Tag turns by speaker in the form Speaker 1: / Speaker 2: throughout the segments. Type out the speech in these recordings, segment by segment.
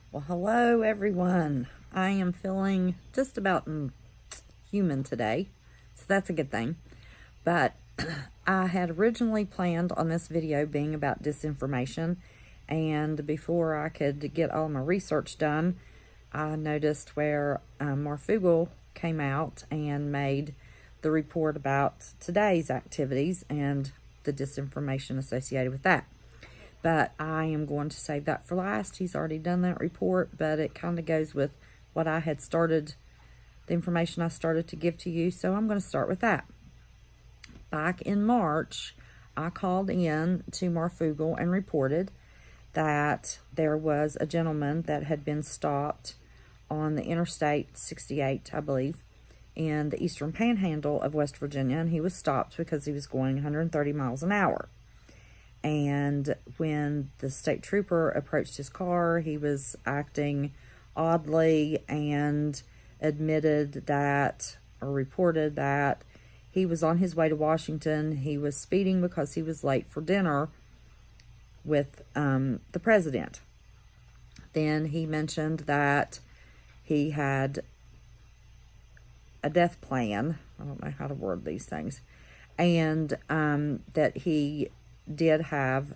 Speaker 1: Well, hello everyone. I am feeling just about human today, so that's a good thing. But I had originally planned on this video being about disinformation, and before I could get all my research done, I noticed where Marfugel came out and made the report about today's activities and the disinformation associated with that. But I am going to save that for last. He's already done that report, but it kind of goes with what I had started, the information I started to give to you. So I'm going to start with that. Back in March, I called in to Marfugel and reported that there was a gentleman that had been stopped on the Interstate 68, I believe, in the eastern panhandle of West Virginia, and he was stopped because he was going 130 miles an hour. And when the state trooper approached his car, he was acting oddly and admitted that, or reported that, he was on his way to Washington. He was speeding because he was late for dinner with the president. Then he mentioned that he had a death plan. I don't know how to word these things. And that he did have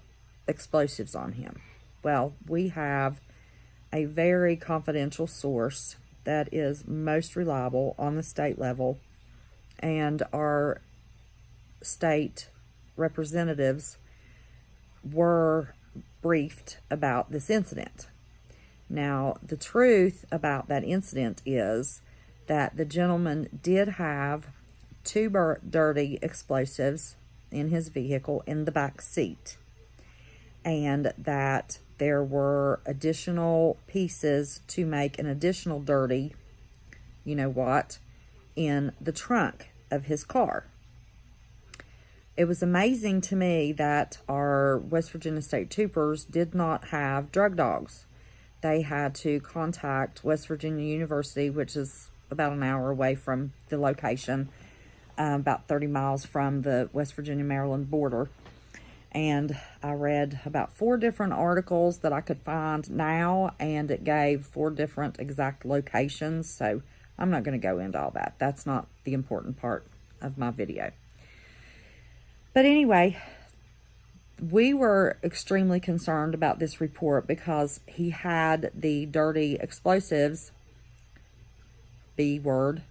Speaker 1: explosives on him. Well, we have a very confidential source that is most reliable on the state level, and our state representatives were briefed about this incident. Now, the truth about that incident is that the gentleman did have two dirty explosives in his vehicle in the back seat, and that there were additional pieces to make an additional dirty, you know what, in the trunk of his car. It was amazing to me that our West Virginia state troopers did not have drug dogs. They had to contact West Virginia University, which is about an hour away from the location, about 30 miles from the West Virginia-Maryland border. And I read about 4 different articles that I could find now, and it gave 4 different exact locations. So I'm not going to go into all that. That's not the important part of my video. But anyway, we were extremely concerned about this report because he had the dirty explosives, B word,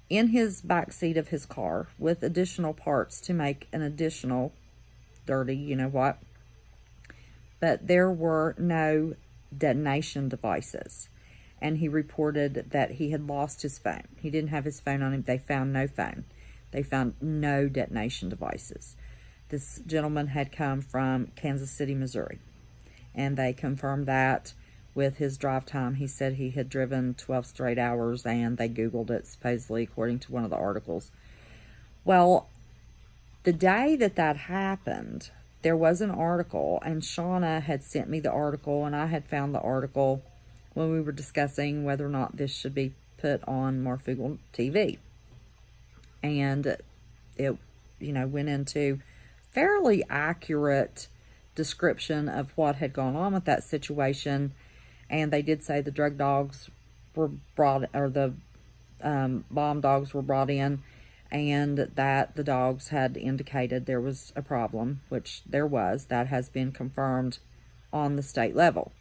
Speaker 1: in his back seat of his car with additional parts to make an additional dirty, you know what. But there were no detonation devices. And he reported that he had lost his phone. He didn't have his phone on him. They found no phone. They found no detonation devices. This gentleman had come from Kansas City, Missouri. And they confirmed that with his drive time. He said he had driven 12 straight hours, and they Googled it, supposedly, according to one of the articles. Well, the day that that happened, there was an article, and Shauna had sent me the article, and I had found the article when we were discussing whether or not this should be put on Marfugel TV. And it, went into fairly accurate description of what had gone on with that situation. And they did say the drug dogs were brought, or the bomb dogs were brought in, and that the dogs had indicated there was a problem, which there was. That has been confirmed on the state level.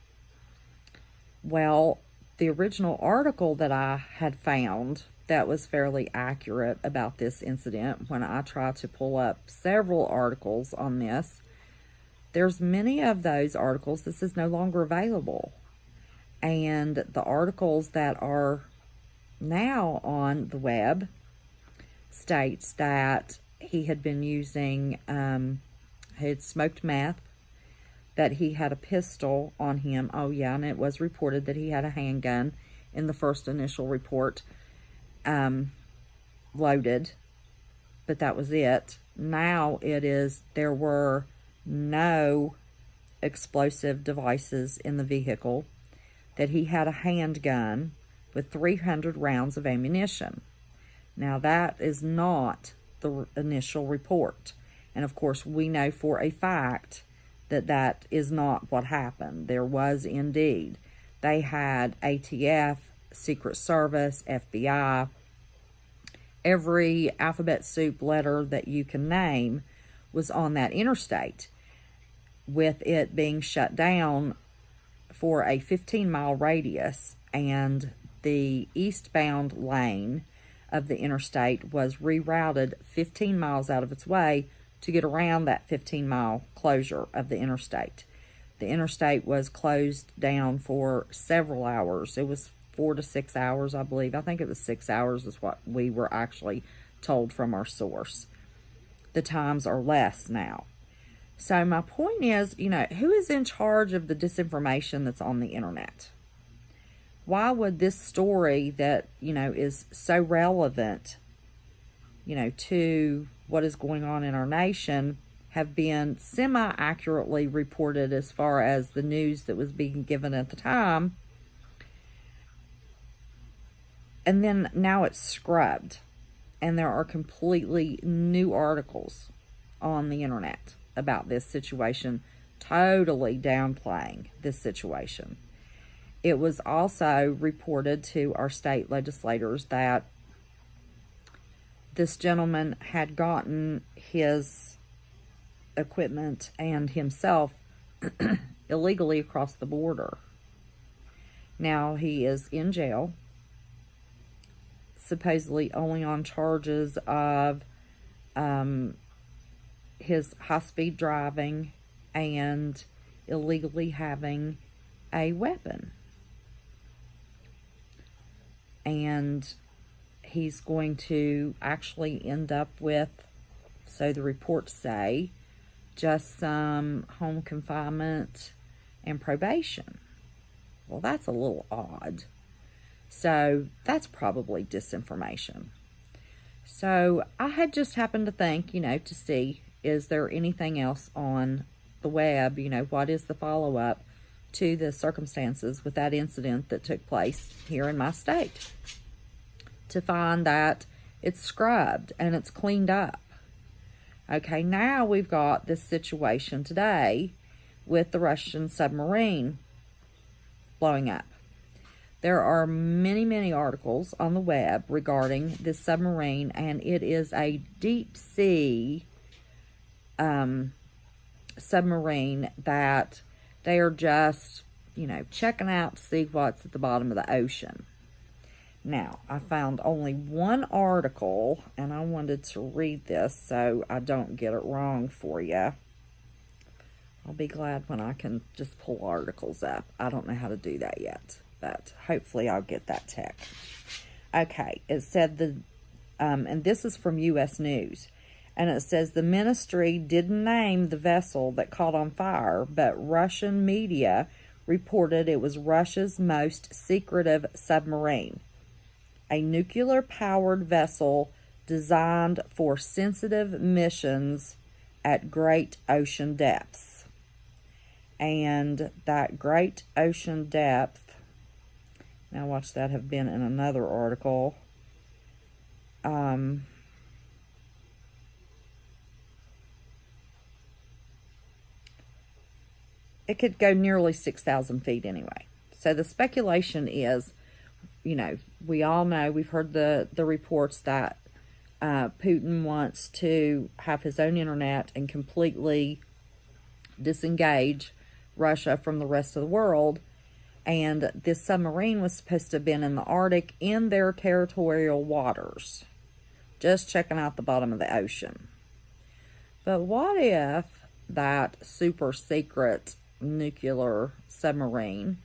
Speaker 1: Well, the original article that I had found that was fairly accurate about this incident, when I tried to pull up several articles on this, there's many of those articles, this is no longer available. And the articles that are now on the web states that he had been using, had smoked meth, that he had a pistol on him. Oh yeah, and it was reported that he had a handgun in the first initial report, loaded, but that was it. Now it is, there were no explosive devices in the vehicle, that he had a handgun with 300 rounds of ammunition. Now that is not the initial report. And of course, we know for a fact that that is not what happened. There was indeed They had ATF, Secret Service, FBI, every alphabet soup letter that you can name was on that interstate, with it being shut down for a 15-mile radius, and the eastbound lane of the interstate was rerouted 15 miles out of its way to get around that 15-mile closure of the interstate. The interstate was closed down for several hours. It was 4 to 6 hours, I believe. I think it was 6 hours is what we were actually told from our source. The times are less now. So my point is, who is in charge of the disinformation that's on the internet? Why would this story that, is so relevant, to what is going on in our nation have been semi-accurately reported as far as the news that was being given at the time, and then now it's scrubbed, and there are completely new articles on the internet about this situation, totally downplaying this situation. It was also reported to our state legislators that this gentleman had gotten his equipment and himself illegally across the border. Now he is in jail, supposedly only on charges of his high-speed driving and illegally having a weapon. And he's going to actually end up with, so the reports say, just some home confinement and probation. Well, that's a little odd. So that's probably disinformation. So I had just happened to think, to see, is there anything else on the web? What is the follow-up to the circumstances with that incident that took place here in my state? To find that it's scrubbed and it's cleaned up. Okay, now we've got this situation today with the Russian submarine blowing up. There are many, many articles on the web regarding this submarine, and it is a deep sea submarine that they are just, checking out to see what's at the bottom of the ocean. Now, I found only one article, and I wanted to read this so I don't get it wrong for you. I'll be glad when I can just pull articles up. I don't know how to do that yet, but hopefully I'll get that tech. Okay, it said and this is from U.S. News, and it says the ministry didn't name the vessel that caught on fire, but Russian media reported it was Russia's most secretive submarine, a nuclear-powered vessel designed for sensitive missions at great ocean depths. And that great ocean depth, now watch that have been in another article, it could go nearly 6,000 feet anyway. So the speculation is, we all know, we've heard the reports that Putin wants to have his own internet and completely disengage Russia from the rest of the world. And this submarine was supposed to have been in the Arctic in their territorial waters, just checking out the bottom of the ocean. But what if that super secret nuclear submarine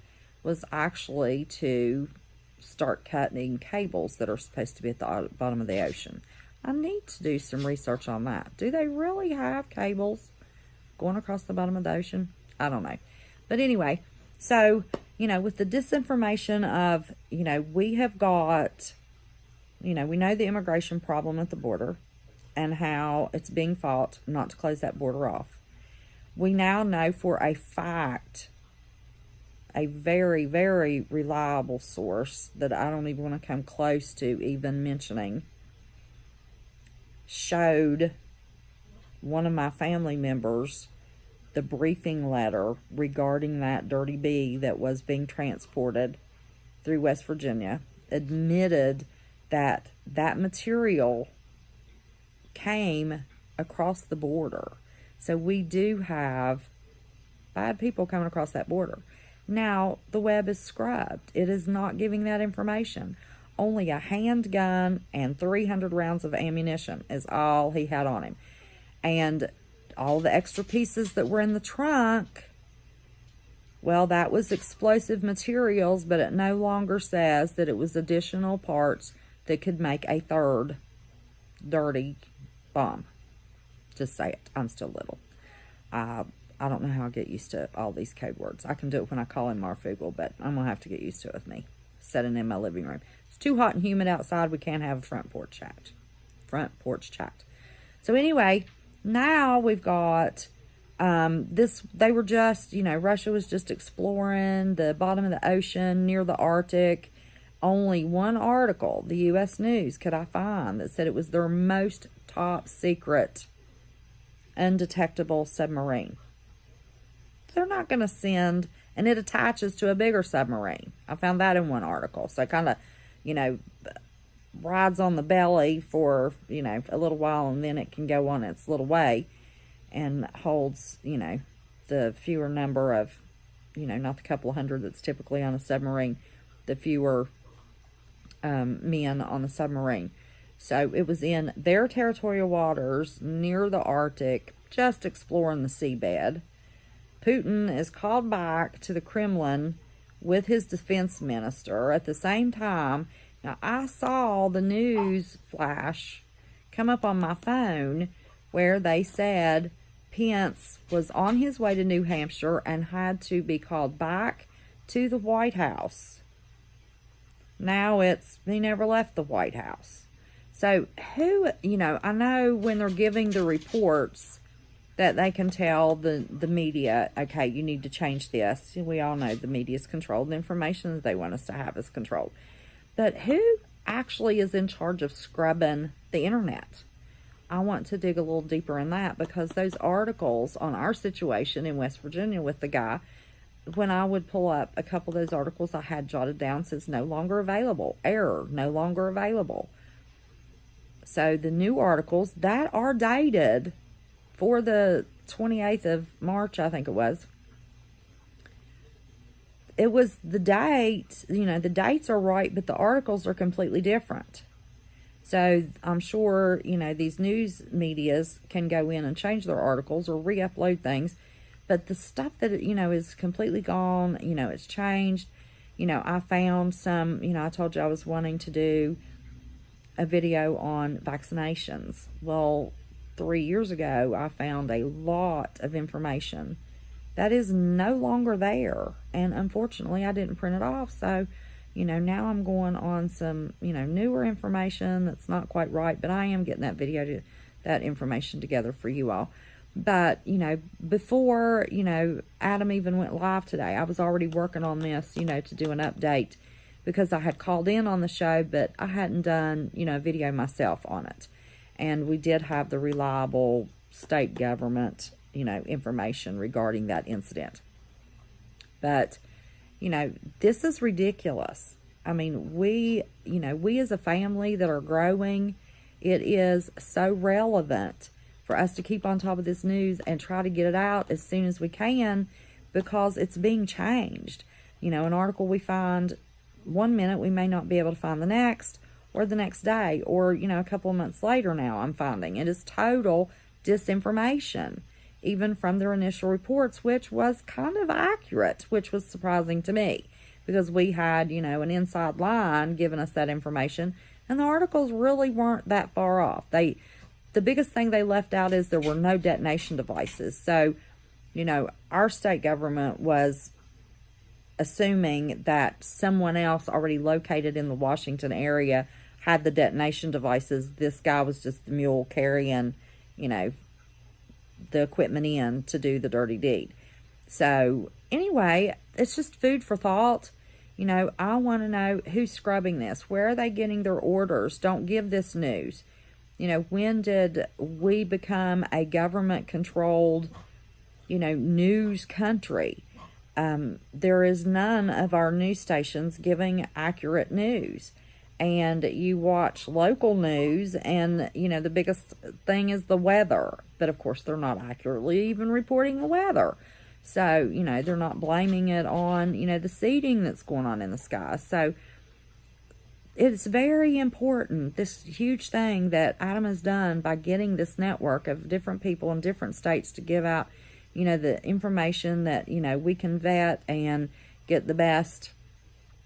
Speaker 1: was actually to start cutting cables that are supposed to be at the bottom of the ocean? I need to do some research on that. Do they really have cables going across the bottom of the ocean? I don't know. But anyway, so, with the disinformation of, we have got, we know the immigration problem at the border and how it's being fought not to close that border off. We now know for a fact, a very, very reliable source that I don't even want to come close to even mentioning, showed one of my family members the briefing letter regarding that dirty bee that was being transported through West Virginia, admitted that that material came across the border. So we do have bad people coming across that border. Now, the web is scrubbed. It is not giving that information. Only a handgun and 300 rounds of ammunition is all he had on him. And all the extra pieces that were in the trunk, well, that was explosive materials, but it no longer says that it was additional parts that could make a third dirty bomb. Just say it. I'm still little. I don't know how I'll get used to all these code words. I can do it when I call in Marfoogle, but I'm going to have to get used to it with me sitting in my living room. It's too hot and humid outside. We can't have a front porch chat. So anyway, now we've got this. They were just, Russia was just exploring the bottom of the ocean near the Arctic. Only one article, the U.S. News, could I find that said it was their most top secret undetectable submarine. They're not going to send, and it attaches to a bigger submarine. I found that in one article. So it kind of, rides on the belly for, a little while, and then it can go on its little way and holds, the fewer number of, not the couple of hundred that's typically on a submarine, the fewer men on the submarine. So it was in their territorial waters near the Arctic, just exploring the seabed. Putin is called back to the Kremlin with his defense minister at the same time. Now, I saw the news flash come up on my phone where they said Pence was on his way to New Hampshire and had to be called back to the White House. Now he never left the White House. So I know when they're giving the reports that they can tell the media, okay, you need to change this. We all know the media is controlled. The information that they want us to have is controlled. But who actually is in charge of scrubbing the internet? I want to dig a little deeper in that, because those articles on our situation in West Virginia with the guy, when I would pull up a couple of those articles I had jotted down, says no longer available, error, no longer available. So the new articles that are dated for the 28th of March, I think it was the date, the dates are right, but the articles are completely different. So I'm sure, these news medias can go in and change their articles or re-upload things, but the stuff that, is completely gone, it's changed. I found some, I told you I was wanting to do a video on vaccinations. Well, 3 years ago, I found a lot of information that is no longer there. And unfortunately, I didn't print it off. So, now I'm going on some, newer information that's not quite right. But I am getting that information together for you all. But, before, Adam even went live today, I was already working on this, to do an update, because I had called in on the show, but I hadn't done, a video myself on it. And we did have the reliable state government, information regarding that incident. But, this is ridiculous. I mean, we as a family that are growing, it is so relevant for us to keep on top of this news and try to get it out as soon as we can, because it's being changed. An article we find one minute, we may not be able to find the next, or the next day, or, a couple of months later now I'm finding. It is total disinformation, even from their initial reports, which was kind of accurate, which was surprising to me, because we had, an inside line giving us that information, and the articles really weren't that far off. The biggest thing they left out is there were no detonation devices. So, our state government was assuming that someone else already located in the Washington area had the detonation devices. This guy was just the mule carrying, the equipment in to do the dirty deed. So anyway, it's just food for thought. I want to know who's scrubbing this. Where are they getting their orders? Don't give this news. When did we become a government-controlled news country. There is none of our news stations giving accurate news. And you watch local news and, the biggest thing is the weather. But, of course, they're not accurately even reporting the weather. So, they're not blaming it on, the seeding that's going on in the sky. So, it's very important, this huge thing that Adam has done by getting this network of different people in different states to give out, the information that, we can vet and get the best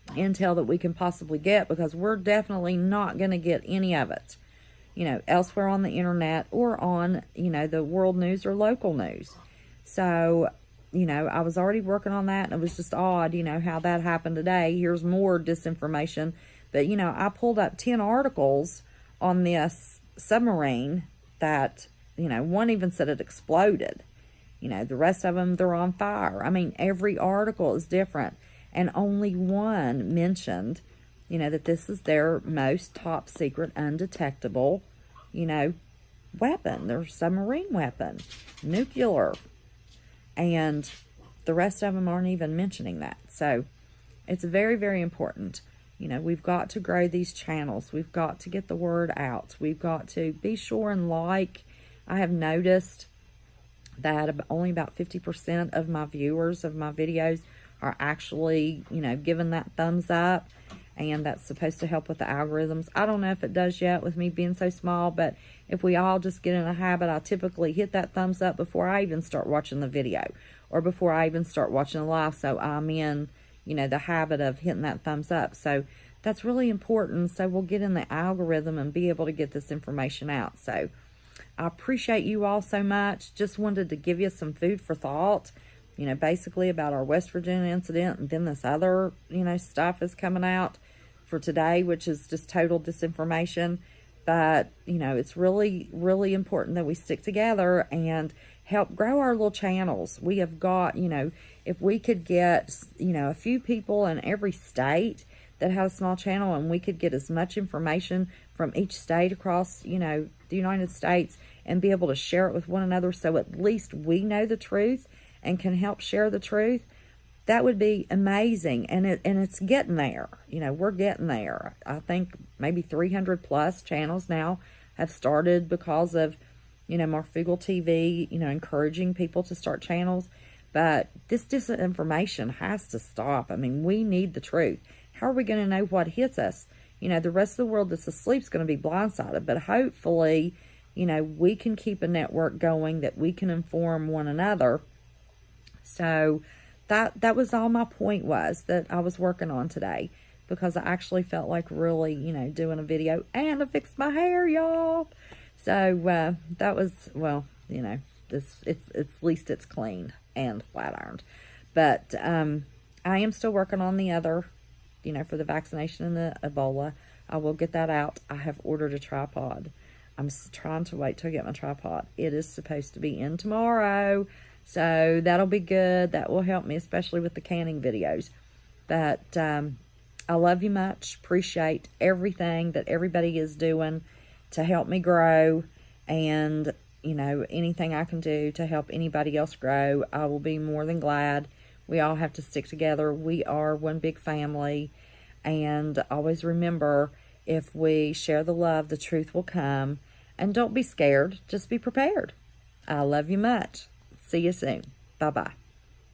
Speaker 1: intel that we can possibly get, because we're definitely not going to get any of it, elsewhere on the internet or on, the world news or local news. So, I was already working on that, and it was just odd, how that happened today. Here's more disinformation. But, I pulled up 10 articles on this submarine that, one even said it exploded. The rest of them, they're on fire. I mean, every article is different. And only one mentioned, that this is their most top secret, undetectable, weapon. Their submarine weapon, nuclear. And the rest of them aren't even mentioning that. So it's very, very important. We've got to grow these channels. We've got to get the word out. We've got to be sure and like. I have noticed that only about 50% of my viewers of my videos are actually, giving that thumbs up. And that's supposed to help with the algorithms. I don't know if it does yet with me being so small, but if we all just get in a habit, I typically hit that thumbs up before I even start watching the video or before I even start watching the live. So I'm in, the habit of hitting that thumbs up. So that's really important. So we'll get in the algorithm and be able to get this information out. So I appreciate you all so much. Just wanted to give you some food for thought, basically about our West Virginia incident. And then this other, stuff is coming out for today, which is just total disinformation. But, it's really, really important that we stick together and help grow our little channels. We have got, if we could get, a few people in every state that have a small channel, and we could get as much information from each state across, the United States, and be able to share it with one another, so at least we know the truth and can help share the truth, that would be amazing. And it's getting there. We're getting there. I think maybe 300 plus channels now have started because of, Marfugel TV, encouraging people to start channels. But this disinformation has to stop. I mean, we need the truth. How are we going to know what hits us? The rest of the world that's asleep is going to be blindsided. But hopefully, we can keep a network going that we can inform one another. So that was all my point was that I was working on today, because I actually felt like really, doing a video, and I fixed my hair, y'all. So that was, well, it's at least it's clean and flat ironed. But I am still working on the other, for the vaccination and the Ebola. I will get that out. I have ordered a tripod. I'm trying to wait till I get my tripod. It is supposed to be in tomorrow. So that'll be good. That will help me, especially with the canning videos. But I love you much. Appreciate everything that everybody is doing to help me grow. And, anything I can do to help anybody else grow, I will be more than glad. We all have to stick together. We are one big family. And always remember, if we share the love, the truth will come. And don't be scared. Just be prepared. I love you much. See you soon. Bye-bye.